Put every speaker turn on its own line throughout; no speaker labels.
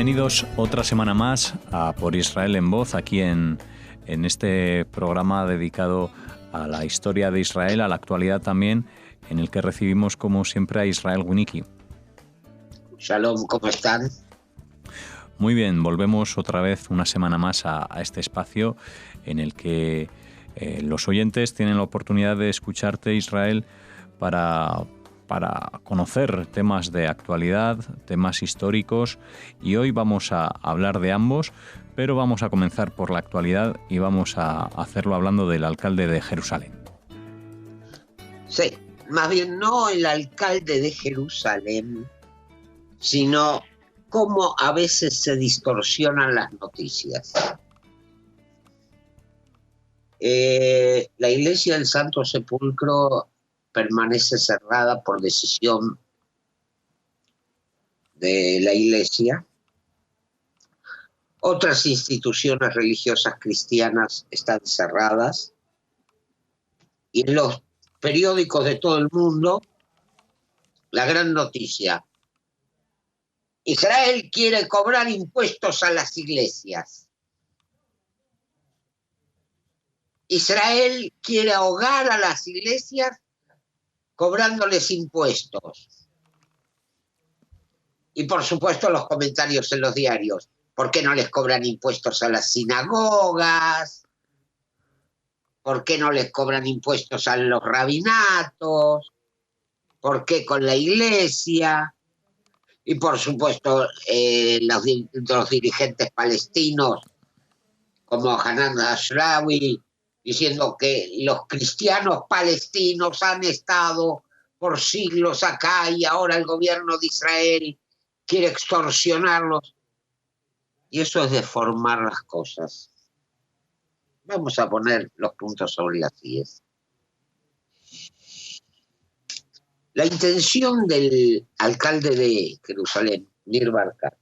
Bienvenidos otra semana más a Por Israel en Voz, aquí en este programa dedicado a la historia de Israel, a la actualidad también, en el que recibimos como siempre a Israel Winnicki.
Shalom, ¿cómo están?
Muy bien, volvemos otra vez una semana más a este espacio en el que los oyentes tienen la oportunidad de escucharte, Israel, para conocer temas de actualidad, temas históricos, y hoy vamos a hablar de ambos, pero vamos a comenzar por la actualidad y vamos a hacerlo hablando del alcalde de Jerusalén.
Sí, más bien no el alcalde de Jerusalén, sino cómo a veces se distorsionan las noticias. La iglesia del Santo Sepulcro permanece cerrada por decisión de la iglesia. Otras instituciones religiosas cristianas están cerradas. Y en los periódicos de todo el mundo, la gran noticia: Israel quiere cobrar impuestos a las iglesias. Israel quiere ahogar a las iglesias cobrándoles impuestos. Y por supuesto los comentarios en los diarios. ¿Por qué no les cobran impuestos a las sinagogas? ¿Por qué no les cobran impuestos a los rabinatos? ¿Por qué con la iglesia? Y por supuesto los dirigentes palestinos como Hanan Ashrawi diciendo que los cristianos palestinos han estado por siglos acá y ahora el gobierno de Israel quiere extorsionarlos. Y eso es deformar las cosas. Vamos a poner los puntos sobre las íes. La intención del alcalde de Jerusalén, Nir Barkat,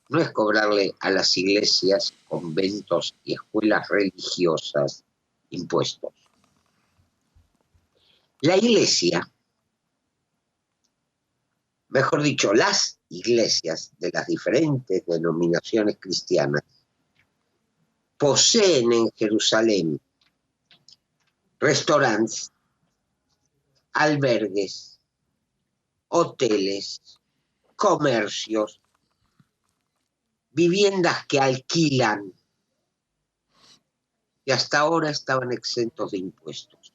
no es cobrarle a las iglesias, conventos y escuelas religiosas impuestos. La iglesia, mejor dicho, las iglesias de las diferentes denominaciones cristianas, poseen en Jerusalén restaurantes, albergues, hoteles, comercios, viviendas que alquilan, que hasta ahora estaban exentos de impuestos.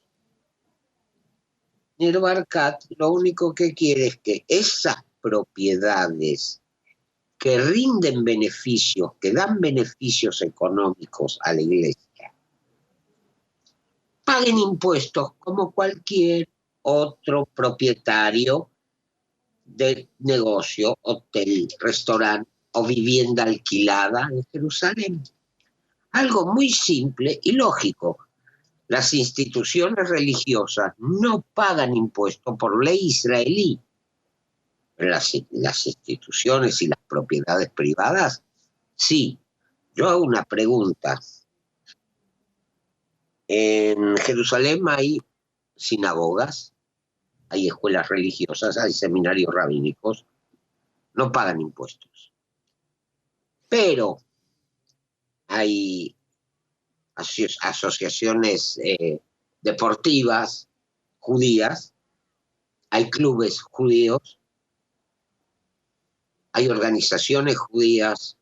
Nir Barkat lo único que quiere es que esas propiedades que rinden beneficios, que dan beneficios económicos a la iglesia, paguen impuestos como cualquier otro propietario de negocio, hotel, restaurante o vivienda alquilada en Jerusalén. Algo muy simple y lógico. Las instituciones religiosas no pagan impuestos por ley israelí. Pero las instituciones y las propiedades privadas, sí. Yo hago una pregunta. En Jerusalén hay sinagogas, hay escuelas religiosas, hay seminarios rabínicos, no pagan impuestos. Pero hay asociaciones deportivas judías, hay clubes judíos, hay organizaciones judías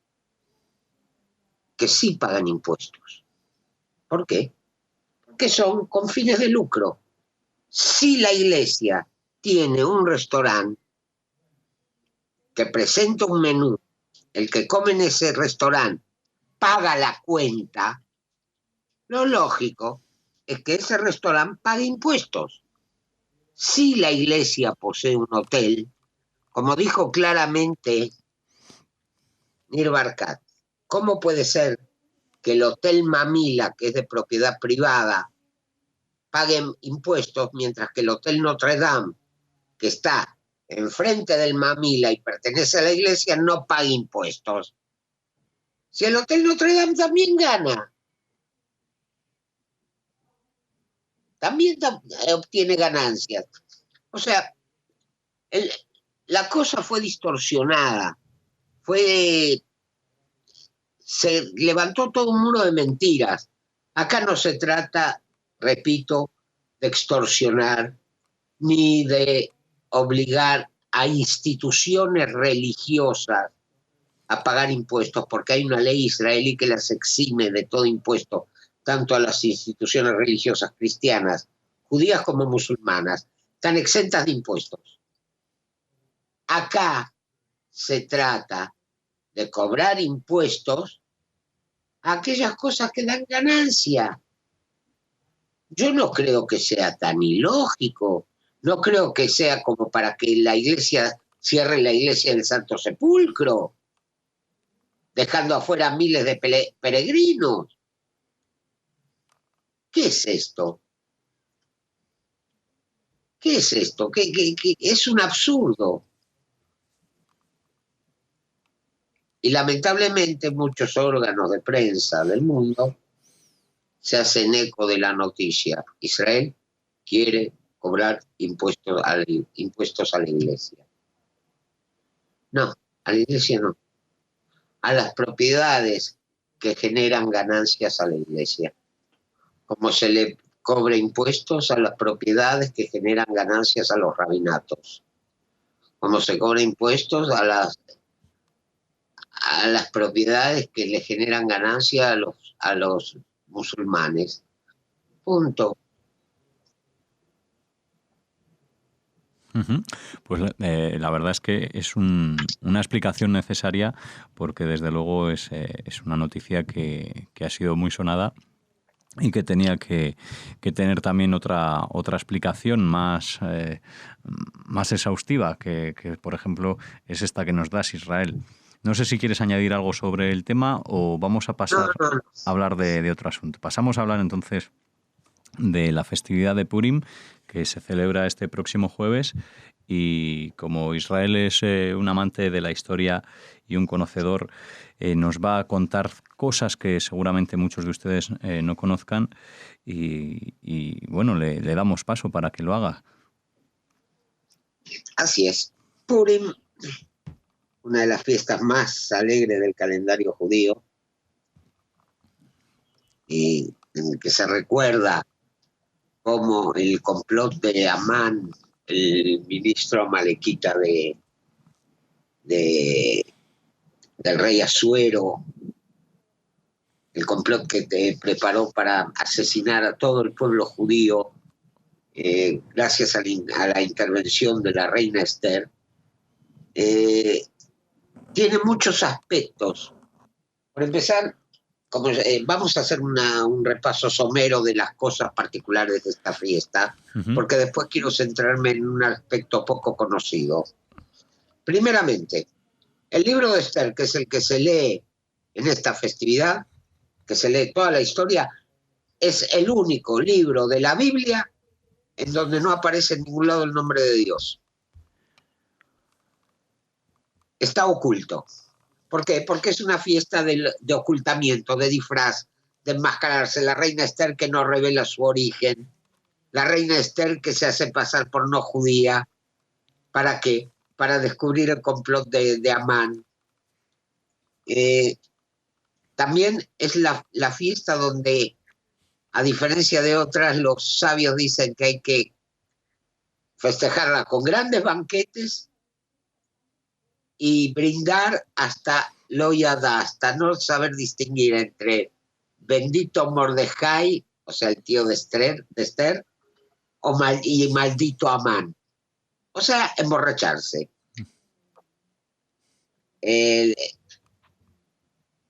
que sí pagan impuestos. ¿Por qué? Porque son con fines de lucro. Si la iglesia tiene un restaurante que presenta un menú, el que come en ese restaurante paga la cuenta, lo lógico es que ese restaurante pague impuestos. Si la iglesia posee un hotel, como dijo claramente Nir Barkat, ¿cómo puede ser que el Hotel Mamila, que es de propiedad privada, pague impuestos mientras que el Hotel Notre Dame, que está enfrente del Mamila y pertenece a la iglesia, no pague impuestos? Si el Hotel Notre Dame también gana, también obtiene ganancias. O sea, la cosa fue distorsionada, se levantó todo un muro de mentiras. Acá no se trata, repito, de extorsionar ni de obligar a instituciones religiosas a pagar impuestos, porque hay una ley israelí que las exime de todo impuesto, tanto a las instituciones religiosas cristianas, judías como musulmanas, están exentas de impuestos. Acá se trata de cobrar impuestos a aquellas cosas que dan ganancia. Yo no creo que sea tan ilógico, no creo que sea como para que la iglesia cierre la iglesia del Santo Sepulcro, dejando afuera miles de peregrinos. ¿Qué es esto? ¿Qué es esto? ¿Qué es un absurdo? Y lamentablemente muchos órganos de prensa del mundo se hacen eco de la noticia. Israel quiere cobrar impuestos a la iglesia. No, a la iglesia no. A las propiedades que generan ganancias a la iglesia. Como se le cobra impuestos a las propiedades que generan ganancias a los rabinatos. Como se cobra impuestos a las propiedades que le generan ganancia a los musulmanes. Punto.
Pues la verdad es que es una explicación necesaria, porque desde luego es una noticia que ha sido muy sonada y que tenía que tener también otra explicación más exhaustiva, que por ejemplo es esta que nos das, Israel. No sé si quieres añadir algo sobre el tema o vamos a pasar a hablar de otro asunto. Pasamos a hablar entonces de la festividad de Purim, que se celebra este próximo jueves, y como Israel es un amante de la historia y un conocedor, nos va a contar cosas que seguramente muchos de ustedes no conozcan y bueno, le damos paso para que lo haga.
Así es. Purim, una de las fiestas más alegres del calendario judío, y en el que se recuerda cómo el complot de Amán, el ministro amalequita del rey Asuero, el complot que te preparó para asesinar a todo el pueblo judío, gracias a la intervención de la reina Esther, tiene muchos aspectos. Por empezar, vamos a hacer un repaso somero de las cosas particulares de esta fiesta, porque después quiero centrarme en un aspecto poco conocido. Primeramente, el libro de Esther, que es el que se lee en esta festividad, que se lee toda la historia, es el único libro de la Biblia en donde no aparece en ningún lado el nombre de Dios. Está oculto. ¿Por qué? Porque es una fiesta de ocultamiento, de disfraz, de enmascararse. La reina Esther que no revela su origen. La reina Esther que se hace pasar por no judía. ¿Para qué? Para descubrir el complot de Amán. También es la fiesta donde, a diferencia de otras, los sabios dicen que hay que festejarla con grandes banquetes y brindar hasta lo yada, hasta no saber distinguir entre bendito Mordejai, o sea, el tío de Esther, y maldito Amán. O sea, emborracharse.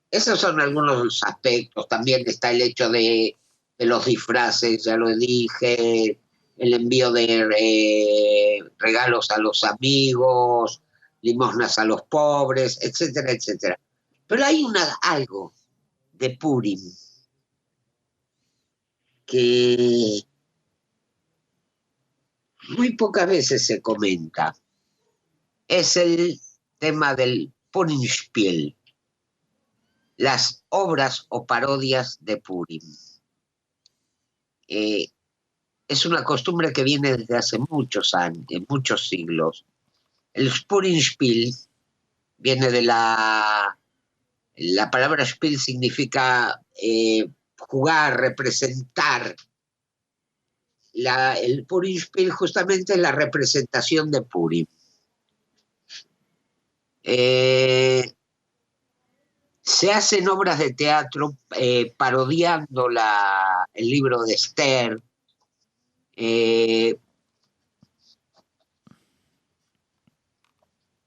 Esos son algunos aspectos. También está el hecho de los disfraces, ya lo dije, el envío de regalos a los amigos, limosnas a los pobres, etcétera, etcétera. Pero hay algo de Purim que muy pocas veces se comenta. Es el tema del Purimspiel, las obras o parodias de Purim. Es una costumbre que viene desde hace muchos años, muchos siglos. El Purimspiel viene de la palabra Spiel significa jugar, representar. El Purim Spiel justamente es la representación de Purim. Se hacen obras de teatro parodiando el libro de Esther.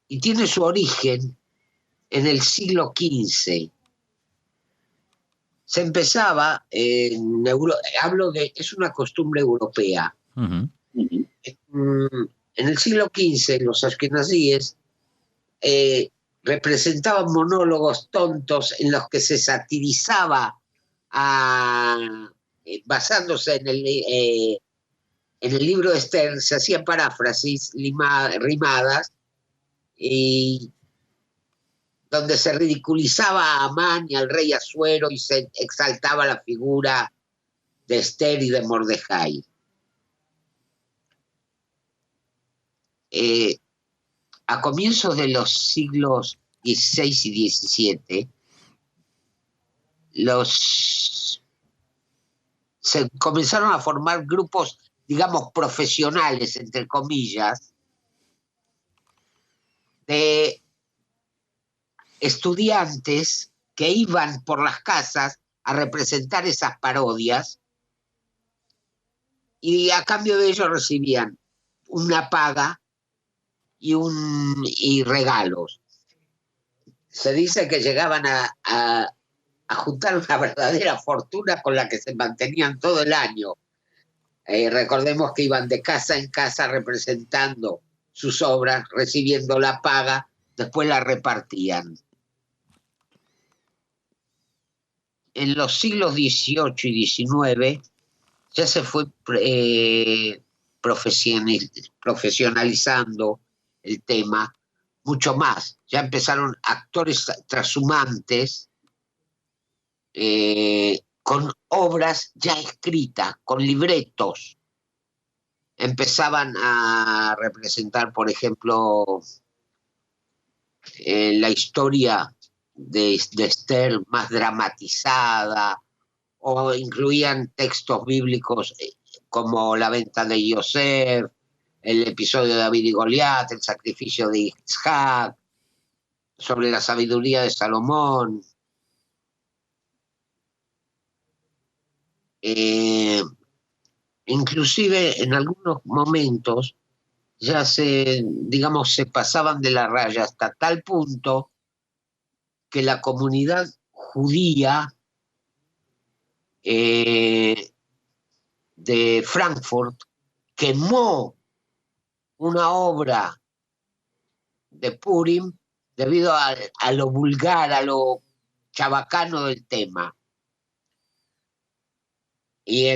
Y tiene su origen en el siglo XV. Se empezaba es una costumbre europea.
Uh-huh.
En el siglo XV, los askenazíes representaban monólogos tontos en los que se satirizaba basándose en el libro de Esther, se hacían paráfrasis rimadas, y donde se ridiculizaba a Amán y al rey Asuero y se exaltaba la figura de Esther y de Mordejai. A comienzos de los siglos XVI y XVII, se comenzaron a formar grupos, digamos, profesionales, entre comillas, de estudiantes que iban por las casas a representar esas parodias, y a cambio de ello recibían una paga y regalos. Se dice que llegaban a juntar una verdadera fortuna con la que se mantenían todo el año. Recordemos que iban de casa en casa representando sus obras, recibiendo la paga, después la repartían. En los siglos XVIII y XIX ya se fue profesionalizando el tema mucho más. Ya empezaron actores trashumantes con obras ya escritas, con libretos. Empezaban a representar, por ejemplo, la historia de Esther más dramatizada, o incluían textos bíblicos como la venta de Yosef, el episodio de David y Goliat, el sacrificio de Isaac, sobre la sabiduría de Salomón. Inclusive en algunos momentos ya se pasaban de la raya hasta tal punto que la comunidad judía de Frankfurt quemó una obra de Purim debido a lo vulgar, a lo chabacano del tema. Y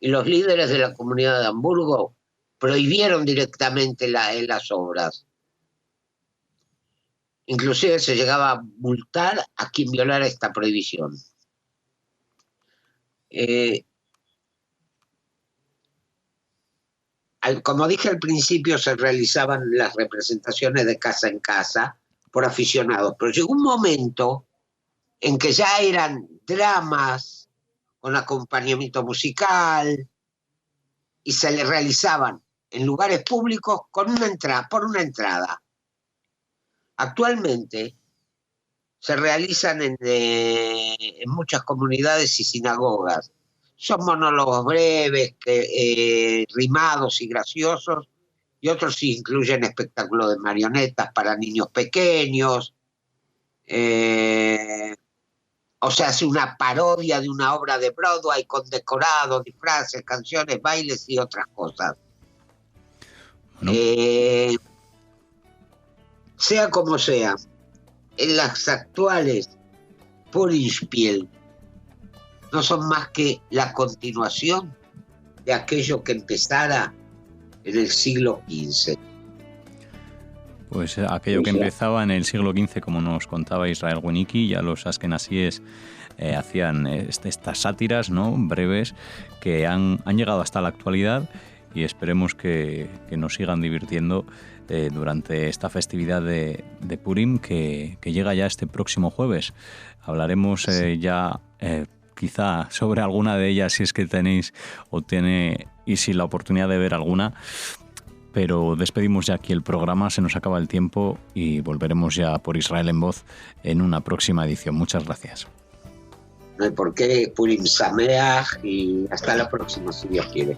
los líderes de la comunidad de Hamburgo prohibieron directamente las obras. Inclusive se llegaba a multar a quien violara esta prohibición. Como dije al principio, se realizaban las representaciones de casa en casa por aficionados, pero llegó un momento en que ya eran dramas con acompañamiento musical y se le realizaban en lugares públicos por una entrada. Actualmente se realizan en muchas comunidades y sinagogas. Son monólogos breves, rimados y graciosos, y otros incluyen espectáculos de marionetas para niños pequeños. O sea, hace una parodia de una obra de Broadway con decorados, disfraces, canciones, bailes y otras cosas. Bueno. Sea como sea, en las actuales Purimspiel no son más que la continuación de aquello que empezara en el siglo XV.
Pues aquello que empezaba en el siglo XV, como nos contaba Israel Winicki, ya los askenazíes hacían estas sátiras, ¿no?, breves, que han llegado hasta la actualidad y esperemos que nos sigan divirtiendo durante esta festividad de Purim que llega ya este próximo jueves. Hablaremos ya quizá sobre alguna de ellas si es que tenéis y si la oportunidad de ver alguna. Pero despedimos ya aquí el programa, se nos acaba el tiempo y volveremos ya por Israel en Voz en una próxima edición. Muchas gracias.
No hay por qué, Purim Sameach, y hasta la próxima, si Dios quiere.